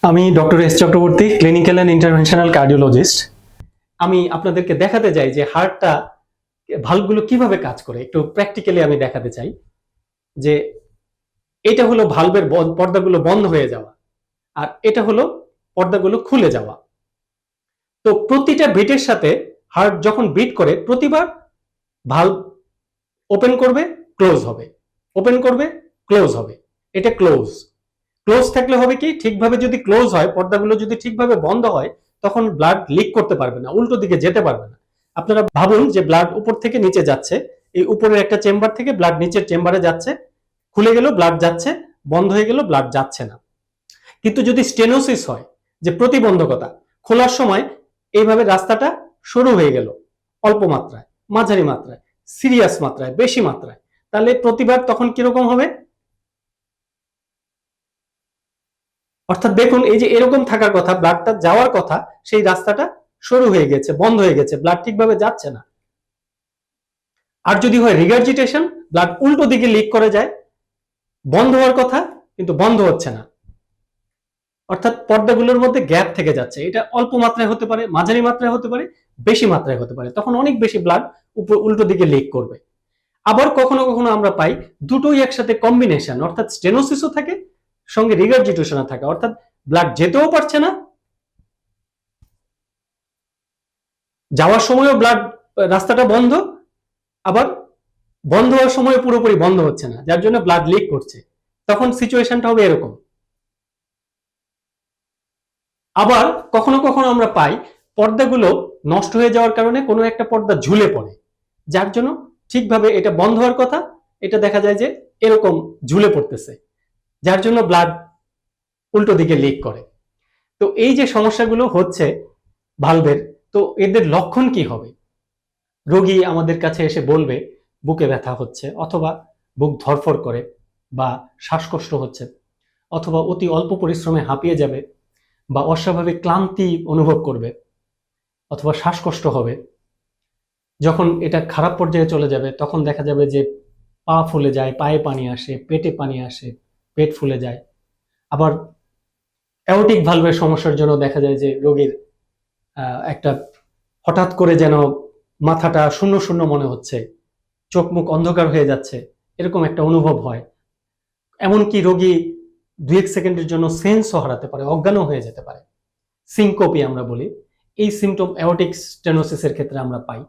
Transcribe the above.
আমি doctor S Chakraborty, clinical and interventional cardiologist. আমি আপনাদেরকে দেখাতে চাই যে হার্টটা ভালভগুলো কিভাবে কাজ করে, একটু প্র্যাকটিক্যালি আমি দেখাতে চাই যে এটা হলো ভালভের পর্দাগুলো বন্ধ হয়ে যাওয়া, আর এটা হলো পর্দাগুলো খুলে যাওয়া। তো প্রতিটা বিটের সাথে হার্ট যখন বিট করে প্রতিবার ভালভ ওপেন করবে, ক্লোজ হবে, ওপেন করবে, ক্লোজ হবে। এটা ক্লোজ ক্লোজ থাকলে হবে কি, ঠিকভাবে যদি ক্লোজ হয়, পর্দাগুলো যদি ঠিকভাবে বন্ধ হয়, তখন ব্লাড লিক করতে পারবে না, উল্টো দিকে যেতে পারবে না। আপনারা ভাবুন যে ব্লাড উপর থেকে নিচে যাচ্ছে, এই উপরের একটা চেম্বার থেকে ব্লাড নিচের চেম্বারে যাচ্ছে, খুলে গেল ব্লাড যাচ্ছে, বন্ধ হয়ে গেল ব্লাড যাচ্ছে না। কিন্তু যদি স্টেনোসিস হয়, যে প্রতিবন্ধকতা, খোলার সময় এইভাবে রাস্তাটা সরু হয়ে গেল, অল্প মাত্রায়, মাঝারি মাত্রায়, সিরিয়াস মাত্রায়, বেশি মাত্রায়, তাহলে প্রতিবার তখন কিরকম হবে? অর্থাৎ দেখুন, এই যে এরকম থাকার কথা, ব্লাডটা যাওয়ার কথা, সেই রাস্তাটা সরু হয়ে গেছে, বন্ধ হয়ে গেছে, ব্লাড ঠিকভাবে যাচ্ছে না। আর যদি হয় রিগার্জিটেশন, ব্লাড উল্টো দিকে লিক করে যায়, বন্ধ হওয়ার কথা কিন্তু বন্ধ হচ্ছে না। অর্থাৎ পর্দাগুলোর মধ্যে গ্যাপ থেকে যাচ্ছে। এটা অল্প মাত্রায় হতে পারে, মাঝারি মাত্রায় হতে পারে, বেশি মাত্রায় হতে পারে, তখন অনেক বেশি ব্লাড উল্টো দিকে লিক করবে। আবার কখনো কখনো আমরা পাই দুটোই একসাথে কম্বিনেশন, অর্থাৎ স্টেনোসিসও থাকে, সঙ্গে রিগার্জিটেশনও থাকে, অর্থাৎ ব্লাড যেতেও পারছে না, যাওয়ার সময়ও ব্লাড রাস্তাটা বন্ধ, আবার বন্ধ হওয়ার সময় পুরোপুরি বন্ধ হচ্ছে না, যার জন্য ব্লাড লিক করছে। তখন সিচুয়েশনটা হবে এরকম। আবার কখনো কখনো আমরা পাই পর্দাগুলো নষ্ট হয়ে যাওয়ার কারণে কোনো একটা পর্দা ঝুলে পড়ে, যার জন্য ঠিকভাবে এটা বন্ধ হওয়ার কথা, এটা দেখা যায় যে এরকম ঝুলে পড়তেছে, যার জন্য ব্লাড উল্টো দিকে লিক করে। তো এই যে সমস্যাগুলো হচ্ছে ভালভের, তো এদের লক্ষণ কি হবে? রোগী আমাদের কাছে এসে বলবে বুকে ব্যথা হচ্ছে, অথবা বুক ধড়ফড় করে, বা শ্বাসকষ্ট হচ্ছে, অথবা অতি অল্প পরিশ্রমে হাঁপিয়ে যাবে, বা অস্বাভাবিক ক্লান্তি অনুভব করবে, অথবা শ্বাসকষ্ট হবে। যখন এটা খারাপ পর্যায়ে চলে যাবে, তখন দেখা যাবে যে পা ফুলে যায়, পায়ে পানি আসে, পেটে পানি আসে, পেট ফুলে যায়। আবার অ্যাওর্টিক ভালভের সমস্যার জন্য দেখা যায় যে রোগীর একটা হঠাৎ করে যেন মাথাটা শূন্য শূন্য মনে হচ্ছে, চোখ মুখ অন্ধকার হয়ে যাচ্ছে, এরকম একটা অনুভব হয়। এমনকি রোগী 2-1 সেকেন্ডের জন্য সেন্সও হারাতে পারে, অজ্ঞানও হয়ে যেতে পারে। সিনকোপি আমরা বলি, এই সিমটম অ্যাওর্টিক স্টেনোসিসের ক্ষেত্রে আমরা পাই।